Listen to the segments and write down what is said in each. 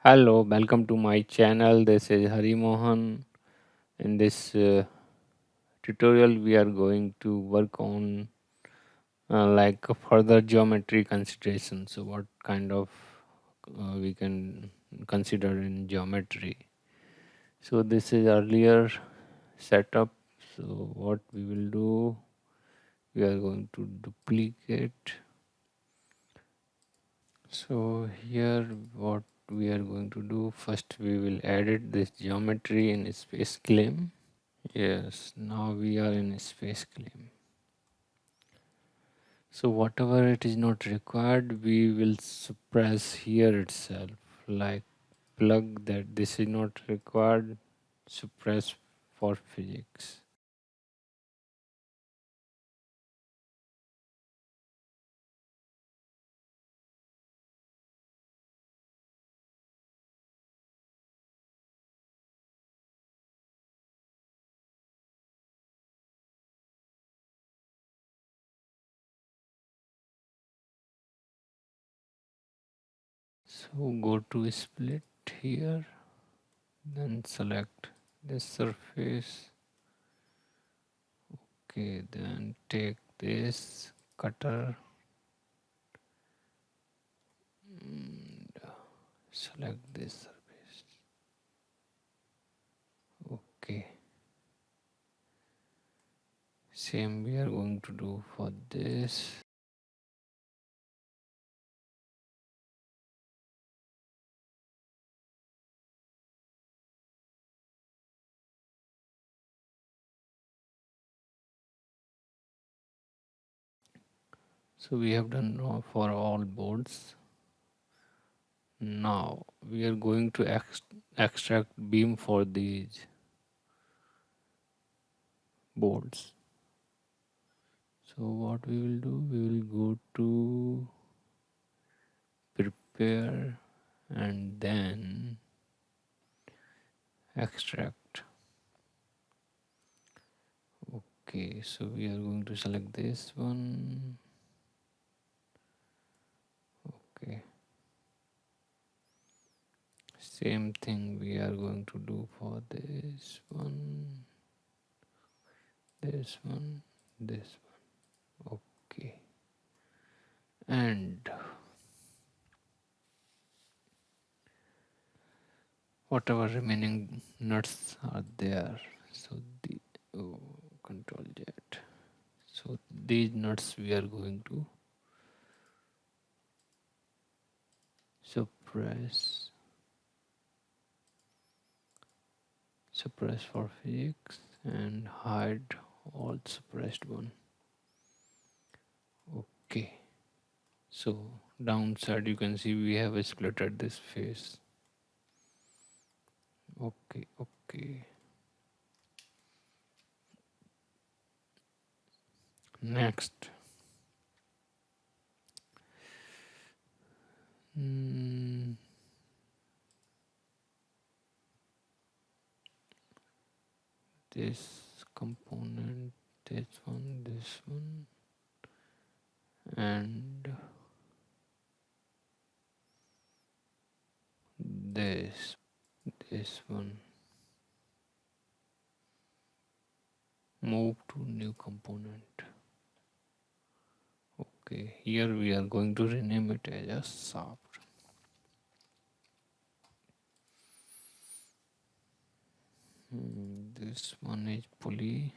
Hello, welcome to my channel. This is Hari Mohan. In this tutorial, we are going to work on like a further geometry consideration. So, what kind of we can consider in geometry? So, this is earlier setup. So, what we will do, we are going to duplicate. So, here, what we are going to do first, we will edit this geometry in space claim. Yes, now we are in space claim. So whatever it is not required, we will suppress here itself, like plug that this is not required, suppress for physics. So go to split here, then select this surface. Okay, then take this cutter and select this surface. Okay. Same we are going to do for this. So we have done for all boards. Now we are going to extract beam for these boards. So what we will do, we will go to prepare and then extract. Okay, so we are going to select this one. Okay. Same thing we are going to do for this one, this one, this one. Okay. And whatever remaining nuts are there, so the control Z. So these nuts we are going to suppress for physics and hide all suppressed one. Okay, so downside you can see we have splitted this face. Okay. Next, this component, this one, and this one. Move to new component. Okay, here we are going to rename it as a soft. This one is pulley.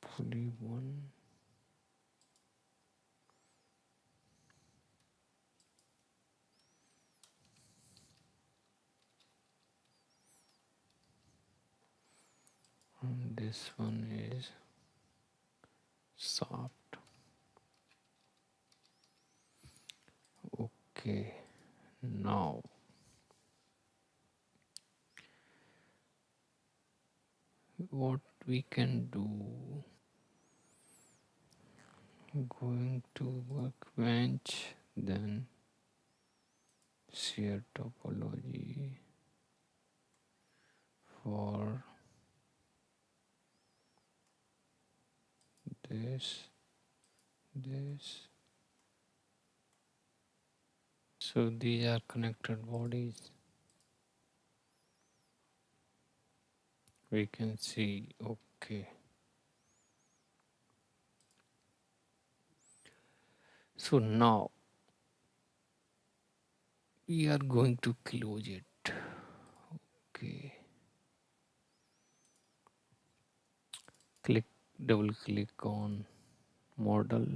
Pulley one. And this one is soft. Okay, now what we can do, going to workbench, then share topology, for this. So these are connected bodies. We can see, okay. So now we are going to close it. Okay. Double click on model.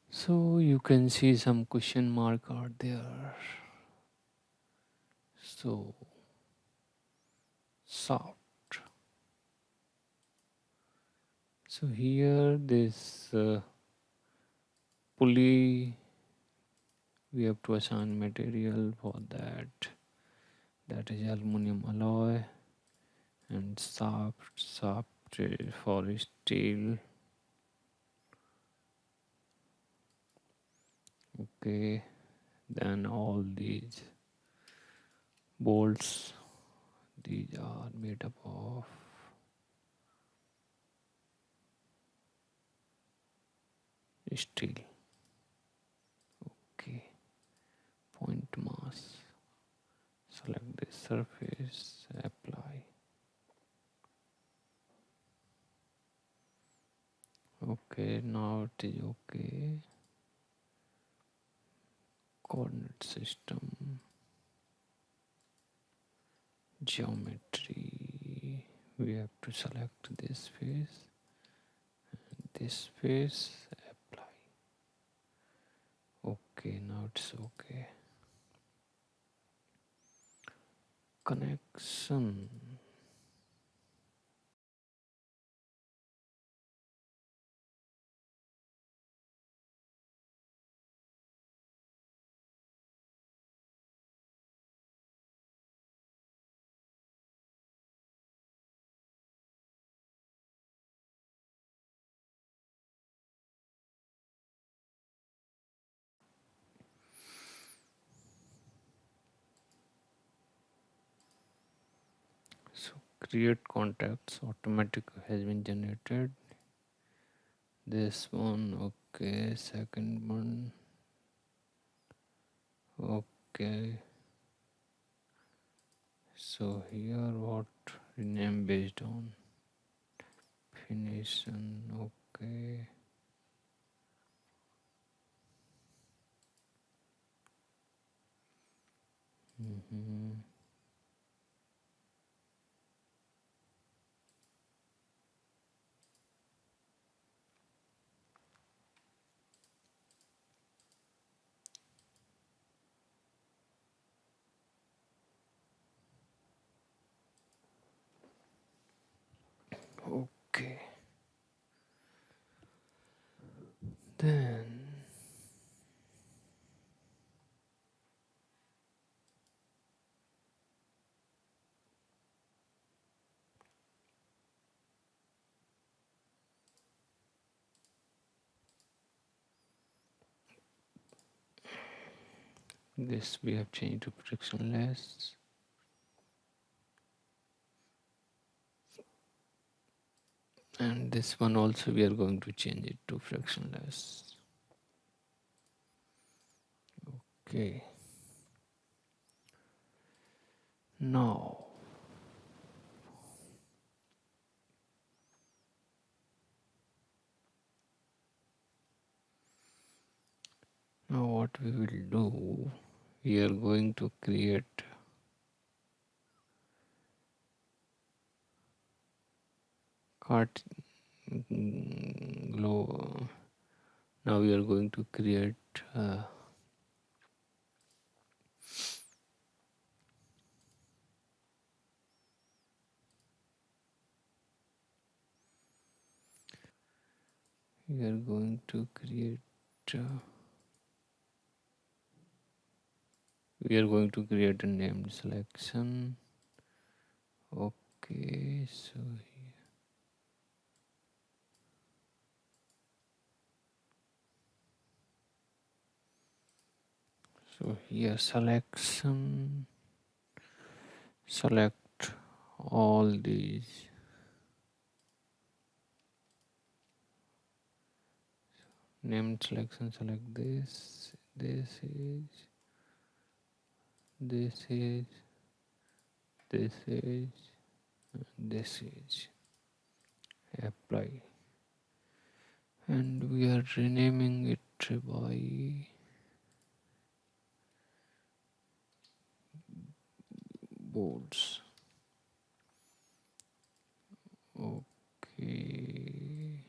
So you can see some question mark are there. So soft. So here this pulley, we have to assign material for that. That is aluminum alloy, and soft is for steel. Okay, then all these bolts, these are made up of steel. Okay, point mass, select this surface, apply. Okay, now it is okay. Coordinate system, geometry, we have to select this face and this face, apply. Okay, now it's okay. Connection. So create contacts automatic has been generated. This one, okay. Second one, okay. So here what rename based on definition, okay. Okay. Then this we have changed to frictionless. And this one also we are going to change it to frictionless. Okay. Now what we will do, we are going to create cart glow. Now we are going to create we are going to create we are going to create a named selection. Okay, so here selection select all these. Named selection, select this, this is, this is, this is, this is. Apply. And we are renaming it by boards. Okay.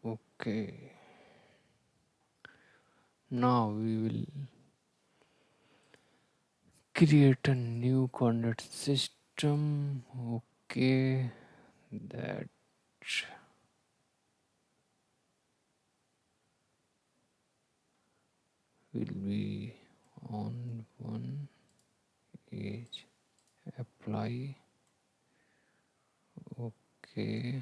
Okay. Now we will create a new coordinate system. Okay. That will be on one edge. Apply. Okay.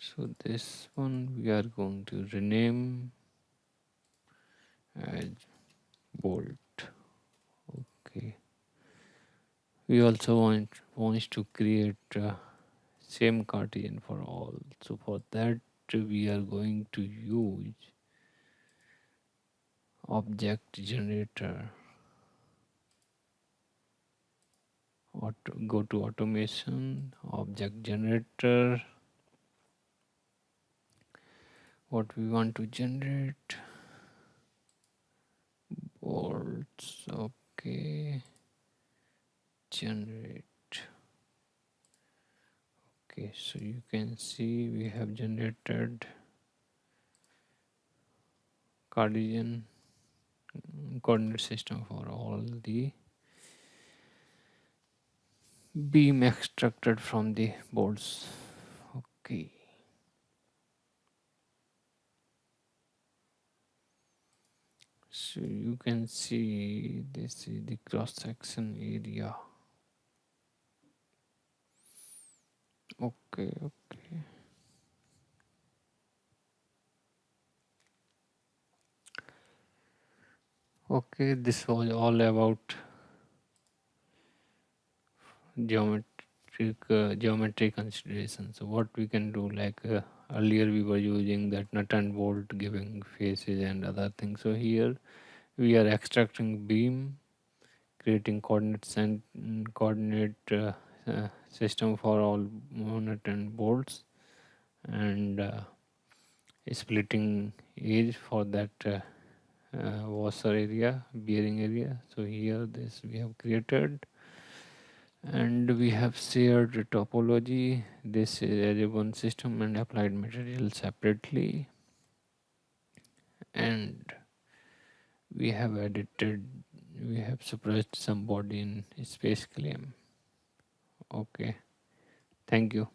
So this one we are going to rename as bolt. Okay. We also wants to create same Cartesian for all. So for that we are going to use object generator. Go to automation, object generator. What we want to generate? Bolts. Okay. Generate. Okay, so you can see we have generated Cartesian coordinate system for all the beam extracted from the bolts. Okay. So you can see this is the cross section area. Okay. Okay, this was all about geometry considerations. So what we can do, like earlier we were using that nut and bolt giving faces and other things. So here we are extracting beam, creating coordinate system for all nut and bolts, and splitting edge for that washer area, bearing area. So here this we have created, and we have shared topology. This is as a one system and applied material separately, and we have suppressed some body in space claim. Okay, thank you.